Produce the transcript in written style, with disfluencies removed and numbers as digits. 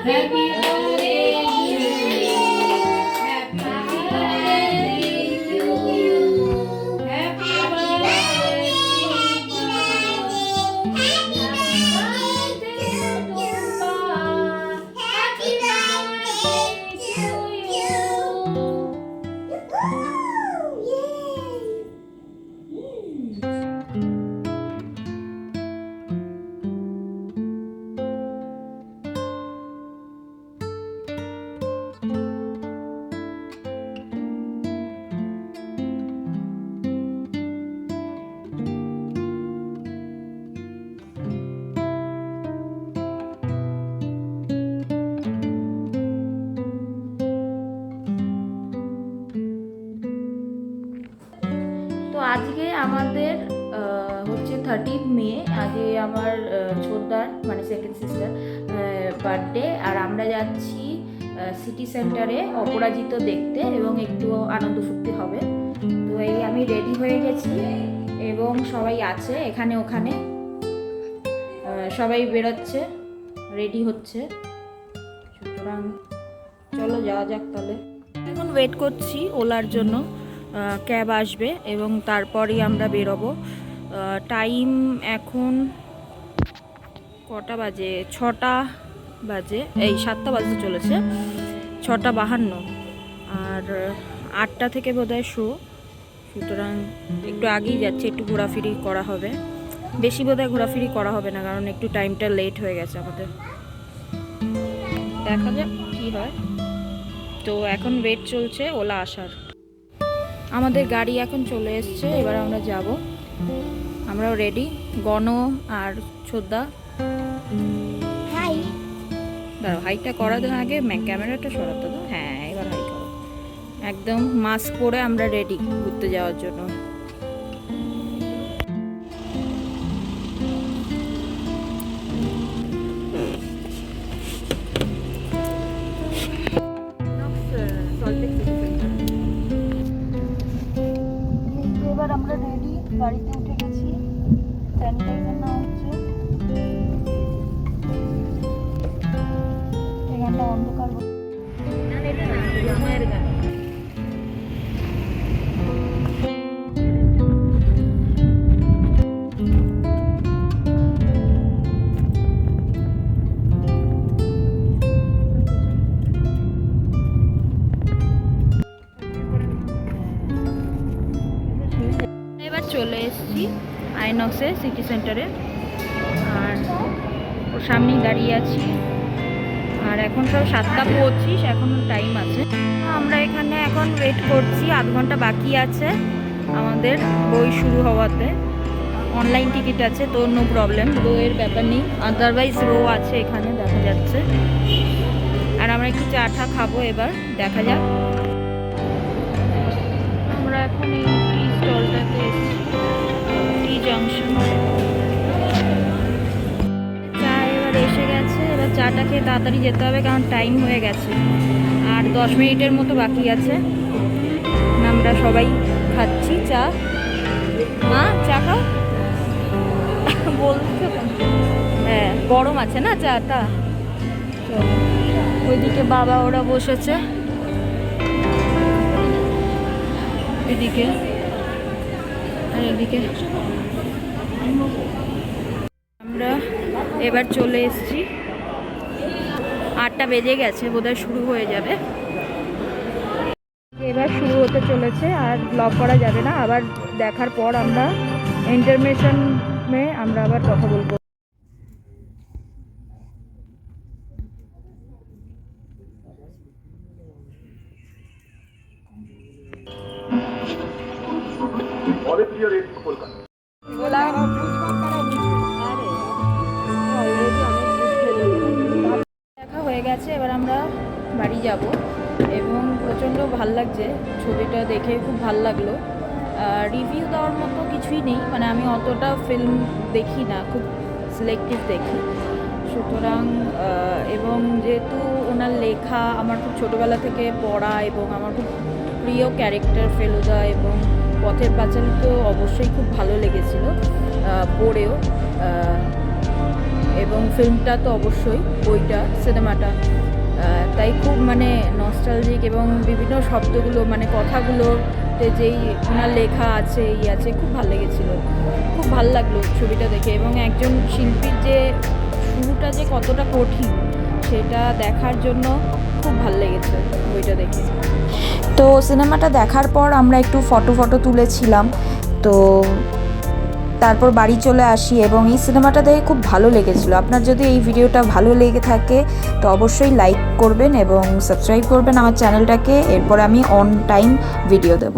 তো আজকে আমাদের হচ্ছে 30 মে, আজকে আমার ছোটদার মানে সেকেন্ড সিস্টার বার্থডে। আর আমরা যাচ্ছি সিটি সেন্টারে অপরাজিত দেখতে এবং একটু আনন্দ ফুর্তি হবে। তো এই আমি রেডি হয়ে গেছি এবং সবাই আছে এখানে ওখানে, সবাই বেরোচ্ছে, রেডি হচ্ছে। সুতরাং চলো যাওয়া যাক তাহলে। এখন ওয়েট করছি ওলার জন্য, ক্যাব আসবে এবং তারপরেই আমরা বেরোবো। টাইম এখন কটা বাজে? 6টা বাজে, এই 7টা বাজতে চলেছে, 6:52। আর 8টা থেকে বোধহয় শো, সুতরাং একটু আগেই যাচ্ছে, একটু ঘোরাফিরি করা হবে। বেশি বোধহয় ঘোরাফিরি করা হবে না, কারণ একটু টাইমটা লেট হয়ে গেছে আমাদের। দেখা যাক কী হয়। তো এখন ওয়েট চলছে ওলা আসার। আমাদের গাড়ি এখন চলে এসছে, এবার আমরা যাব। আমরাও রেডি, গণ আর ছোদ্দা। হাই, দাঁড়াও, হাইটা করা দেন আগে, ক্যামেরাটা সরাতে দাও। হ্যাঁ, এবার হাই করো। একদম মাস্ক পরে আমরা রেডি ঘুরতে যাওয়ার জন্য। এবার আমরা রেডি, গাড়িতে উঠে গেছি, স্যানিটাইজার নেওয়া হচ্ছে। এখানটা অন্ধকার, মায়ের গান। এবার চলে এসেছি আইনক্সে সিটি সেন্টারে, আর ওর সামনেই দাঁড়িয়ে আছি। আর এখন সব 7:25, এখনও টাইম আছে। আমরা এখানে এখন ওয়েট করছি, আধ ঘন্টা বাকি আছে আমাদের বই শুরু হওয়াতে। অনলাইন টিকিট আছে, তো নো প্রবলেম, রোয়ের ব্যাপার নেই। আদারওয়াইজ রো আছে এখানে, দেখা যাচ্ছে। আর আমরা একটু চা টা খাবো, এবার দেখা যাক। আমরা এখন এই টি স্টলটাতে এসেছি, টি জাংশন। চা এবার এসে গেছে, এবার চাটা খেয়ে তাড়াতাড়ি যেতে হবে, কারণ টাইম হয়ে গেছে। আর 10 মিনিটের মতো বাকি আছে। আমরা সবাই খাচ্ছি চা। মা চা খাও বলছো? হ্যাঁ, গরম আছে না চাটা। চলো, ওইদিকে বাবা ওরা বসেছে, এদিকে আর এদিকে। আমরা এবার চলে এসেছি, 8টা বেজে গেছে, বোধহয় শুরু হয়ে যাবে। এবার শুরু হতে চলেছে, আর ব্লগ করা যাবে না। আবার দেখার পর আমরা ইন্টারমিশনে আমরা আবার কথা বলবো। দেখা হয়ে গেছে, এবার আমরা বাড়ি যাব এবং প্রচণ্ড ভাল লাগছে। ছবিটা দেখে খুব ভাল লাগলো। রিভিউ দেওয়ার মতো কিছুই নেই, মানে আমি অতটা ফিল্ম দেখি না, খুব সিলেক্টিভ দেখি। সুতরাং এবং যেহেতু ওনার লেখা আমার খুব ছোটোবেলা থেকে পড়া এবং আমার খুব প্রিয় ক্যারেক্টার ফেলুদা, এবং পথের পাঁচালী তো অবশ্যই খুব ভালো লেগেছিল পড়েও। এবং ফিল্মটা তো অবশ্যই, বইটা, সিনেমাটা, তাই খুব মানে নস্টালজিক এবং বিভিন্ন শব্দগুলো মানে কথাগুলোতে যেই ওনার লেখা আছে আছে, খুব ভালো লেগেছিলো, খুব ভালো লাগলো ছবিটা দেখে। এবং একজন শিল্পীর যে শুরুটা যে কতটা কঠিন সেটা দেখার জন্য খুব ভালো লেগেছে বইটা দেখে। তো সিনেমাটা দেখার পর আমরা একটু ফটো তুলেছিলাম, তো তারপর বাড়ি চলে আসি এবং এই সিনেমাটা দেখে খুব ভালো লেগেছিলো। আপনার যদি এই ভিডিওটা ভালো লেগে থাকে তো অবশ্যই লাইক করবেন এবং সাবস্ক্রাইব করবেন আমার চ্যানেলটাকে। এরপর আমি অন টাইম ভিডিও দেব।